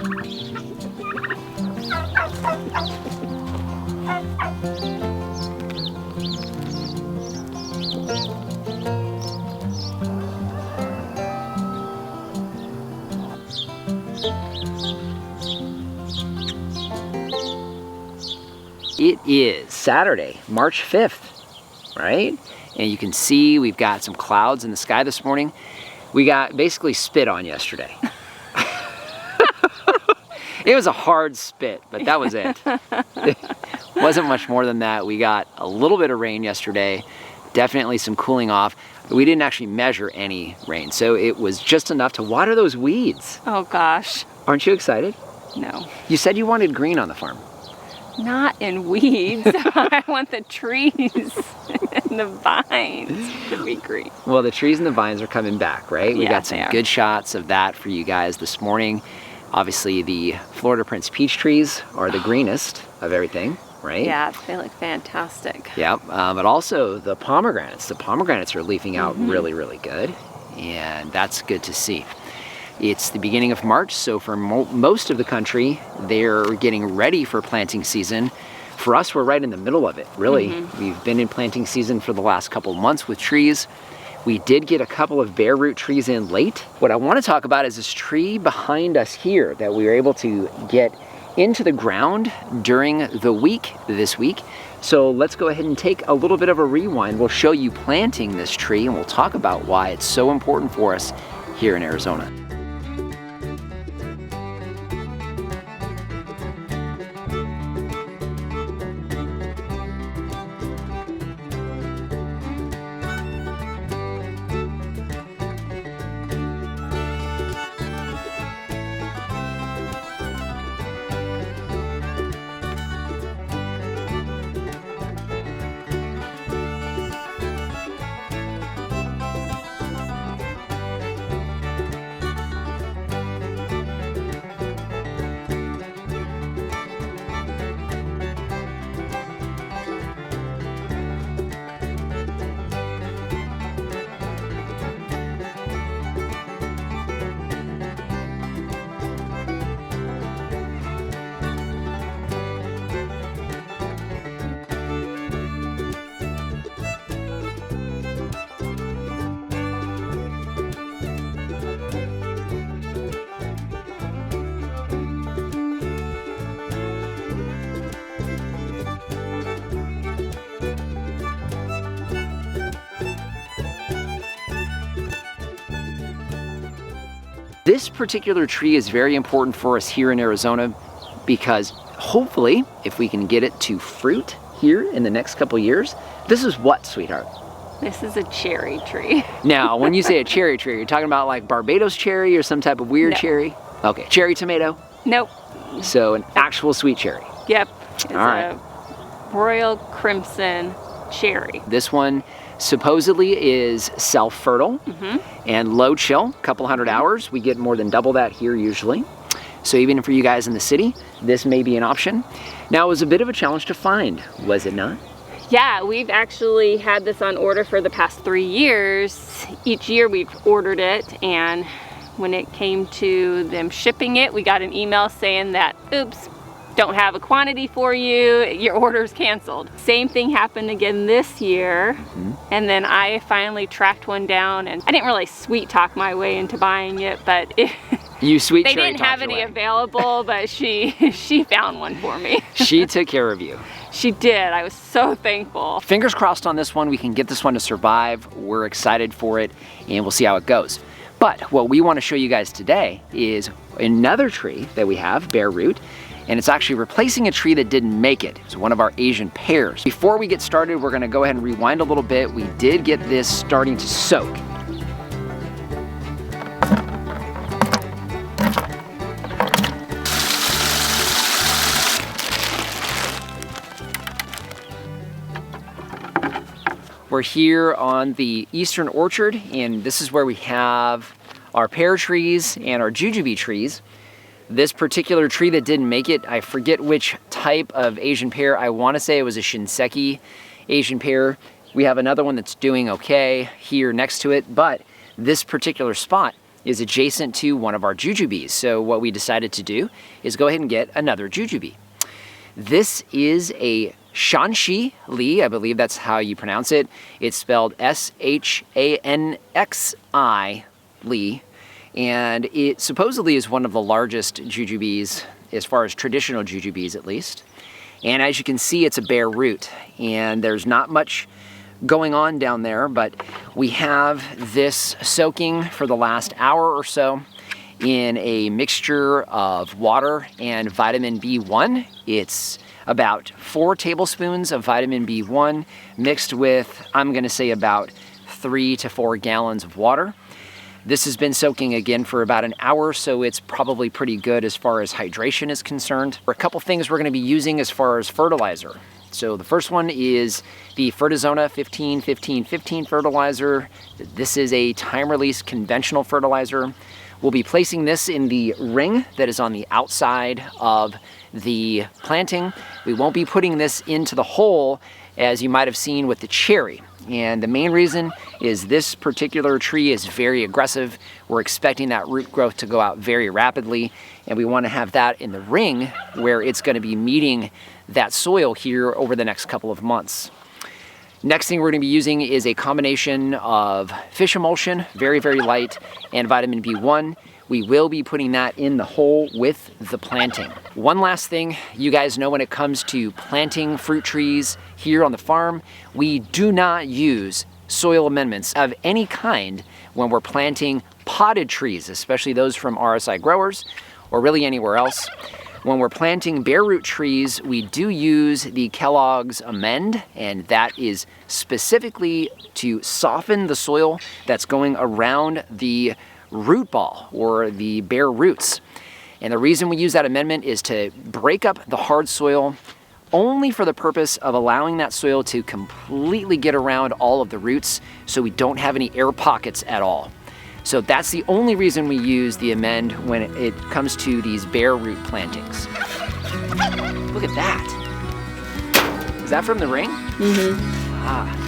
It is Saturday, March 5th, right? And you can see we've got some clouds in the sky this morning. We got basically spit on yesterday. It was a hard spit, but that was it. It wasn't much more than that. We got a little bit of rain yesterday, definitely some cooling off. We didn't actually measure any rain, so it was just enough to water those weeds. Oh gosh. Aren't you excited? No. You said you wanted green on the farm. Not in weeds. I want the trees and the vines to be green. Well, the trees and the vines are coming back, right? We Yeah, got some good shots of that for you guys this morning. Obviously, the Florida Prince peach trees are the greenest of everything, right? Yeah, they look fantastic. Yep, but also the pomegranates. The pomegranates are leafing out really, really good, and that's good to see. It's the beginning of March, so for most of the country, they're getting ready for planting season. For us, we're right in the middle of it, really. We've been in planting season for the last couple of months with trees. We did get a couple of bare root trees in late. What I want to talk about is this tree behind us here that we were able to get into the ground during the week, this week. So let's go ahead and take a little bit of a rewind. We'll show you planting this tree and we'll talk about why it's so important for us here in Arizona. This particular tree is very important for us here in Arizona because hopefully, if we can get it to fruit here in the next couple years, this is what, sweetheart? This is a cherry tree. Now, when you say a cherry tree, you're talking about like Barbados cherry or some type of weird cherry? Okay, cherry tomato? Nope. So an actual sweet cherry. Yep. It's All right. a royal crimson cherry. This one supposedly is self-fertile and low chill, a couple hundred hours. We get more than double that here usually. So even for you guys in the city, this may be an option. Now, it was a bit of a challenge to find, was it not? Yeah, we've actually had this on order for the past 3 years. Each year we've ordered it, and when it came to them shipping it, we got an email saying that, oops, don't have a quantity for you, your order's canceled. Same thing happened again this year, and then I finally tracked one down, and I didn't really sweet talk my way into buying it, but You sweet they cherry didn't have talked your any way. available, but she found one for me. She took care of you. She did. I was so thankful. Fingers crossed on this one, we can get this one to survive. We're excited for it, and we'll see how it goes. But what we want to show you guys today is another tree that we have, bare root, and it's actually replacing a tree that didn't make it. It's one of our Asian pears. Before we get started, we're gonna go ahead and rewind a little bit. We did get this starting to soak. We're here on the eastern orchard, and this is where we have our pear trees and our jujube trees. This particular tree that didn't make it, I forget which type of Asian pear. I want to say it was a Shinseki Asian pear. We have another one that's doing okay here next to it, but this particular spot is adjacent to one of our jujubes. So what we decided to do is go ahead and get another jujube. This is a Shanxi Li, I believe that's how you pronounce it. It's spelled S-H-A-N-X-I Li, and it supposedly is one of the largest jujubes, as far as traditional jujubes at least. And as you can see, it's a bare root, and there's not much going on down there, but we have this soaking for the last hour or so in a mixture of water and vitamin B1. It's about 4 tablespoons of vitamin B1 mixed with, I'm gonna say, about 3 to 4 gallons of water. This has been soaking again for about an hour, so it's probably pretty good as far as hydration is concerned. A couple things we're gonna be using as far as fertilizer. So the first one is the Fertizona 15-15-15 fertilizer. This is a time-release conventional fertilizer. We'll be placing this in the ring that is on the outside of the planting. We won't be putting this into the hole as you might have seen with the cherry. And the main reason is this particular tree is very aggressive. We're expecting that root growth to go out very rapidly, and we want to have that in the ring where it's going to be meeting that soil here over the next couple of months. Next thing we're going to be using is a combination of fish emulsion, very, very light, and vitamin B1. We will be putting that in the hole with the planting. One last thing, you guys know when it comes to planting fruit trees here on the farm, we do not use soil amendments of any kind when we're planting potted trees, especially those from RSI growers or really anywhere else. When we're planting bare root trees, we do use the Kellogg's Amend, and that is specifically to soften the soil that's going around the root ball or the bare roots. And the reason we use that amendment is to break up the hard soil only for the purpose of allowing that soil to completely get around all of the roots so we don't have any air pockets at all. So that's the only reason we use the amend when it comes to these bare root plantings. Look at that. Is that from the ring? Mm-hmm. Ah.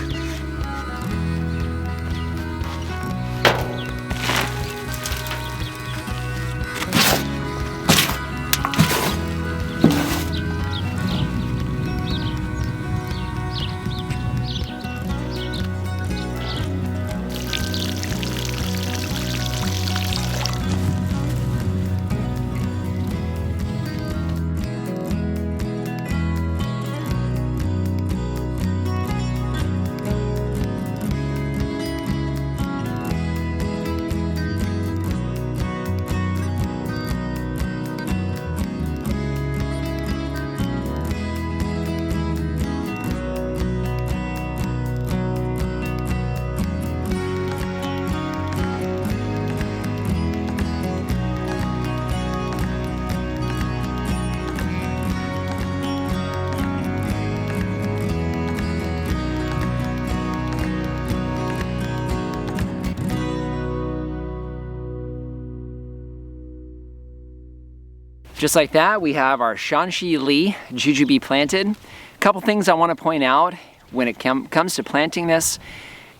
Just like that, we have our Shanxi Li jujube planted. A couple things I want to point out when it comes to planting this.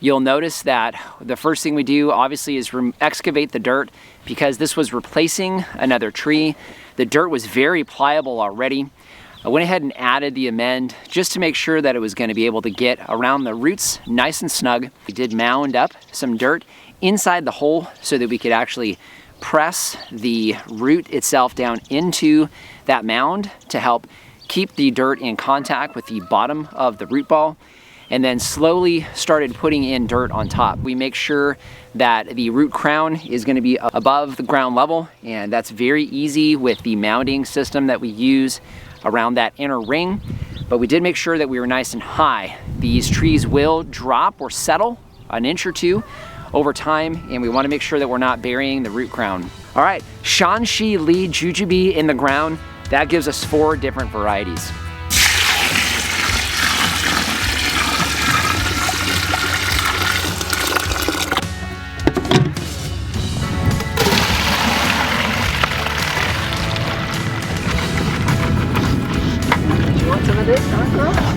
You'll notice that the first thing we do obviously is excavate the dirt because this was replacing another tree. The dirt was very pliable already. I went ahead and added the amend just to make sure that it was going to be able to get around the roots nice and snug. We did mound up some dirt inside the hole so that we could actually press the root itself down into that mound to help keep the dirt in contact with the bottom of the root ball, and then slowly started putting in dirt on top. We make sure that the root crown is going to be above the ground level, and that's very easy with the mounding system that we use around that inner ring, but we did make sure that we were nice and high. These trees will drop or settle an inch or two over time, and we want to make sure that we're not burying the root crown. All right, Shanxi Li jujube in the ground. That gives us 4 different varieties. You want some of this, huh, girl?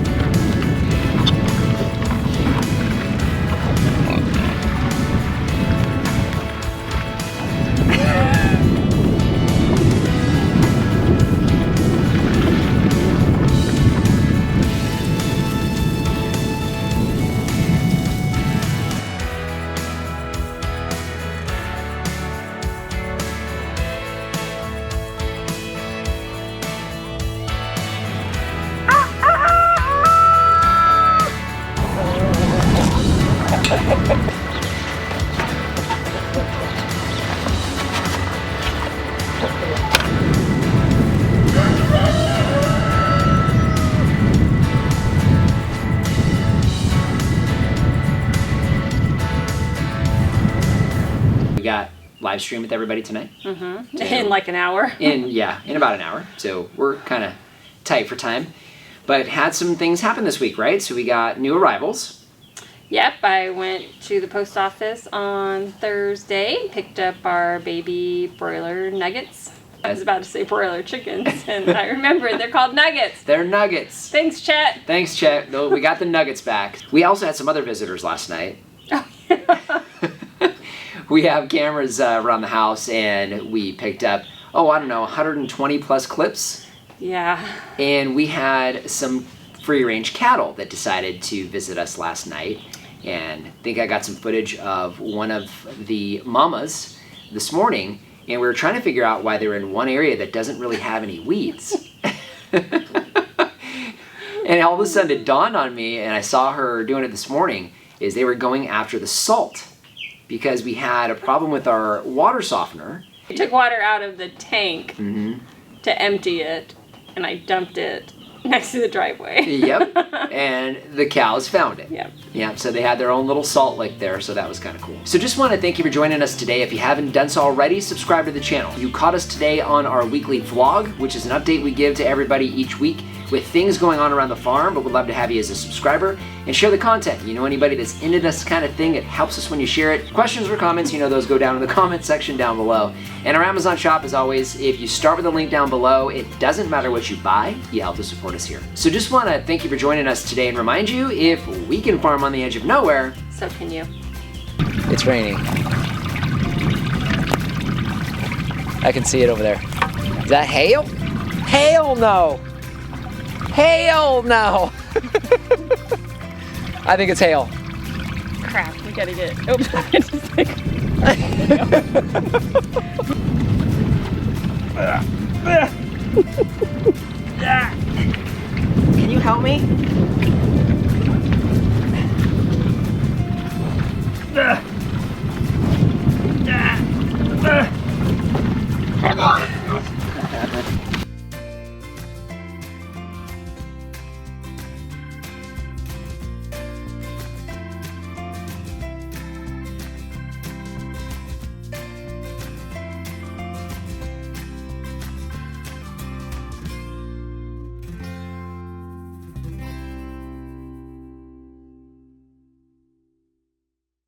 live stream with everybody tonight. In like an hour. In about an hour. So we're kind of tight for time. But had some things happen this week, right? So we got new arrivals. Yep, I went to the post office on Thursday, picked up our baby broiler nuggets. I was about to say broiler chickens, and I remembered they're called nuggets. They're nuggets. Thanks, Chet. Thanks, Chet. No, we got the nuggets back. We also had some other visitors last night. Oh, yeah. We have cameras around the house, and we picked up, 120 plus clips. Yeah. And we had some free-range cattle that decided to visit us last night. And I think I got some footage of one of the mamas this morning, and we were trying to figure out why they're in one area that doesn't really have any weeds. And all of a sudden it dawned on me, and I saw her doing it this morning, is they were going after the salt because we had a problem with our water softener. I took water out of the tank to empty it, and I dumped it next to the driveway. Yep, and the cows found it. Yep. Yeah, so they had their own little salt lick there, so that was kind of cool. So just want to thank you for joining us today. If you haven't done so already, subscribe to the channel. You caught us today on our weekly vlog, which is an update we give to everybody each week with things going on around the farm, but we'd love to have you as a subscriber and share the content. You know anybody that's into this kind of thing, it helps us when you share it. Questions or comments, those go down in the comment section down below. And our Amazon shop, as always, if you start with a link down below, it doesn't matter what you buy, you help to support us here. So just want to thank you for joining us today and remind you, if we can farm on the edge of nowhere, So can you. it's raining. I can see it over there. Is that hail? Hail no! Hail no! I think it's hail. Crap, we gotta get it. Oops, I just like... Can you help me? Come on.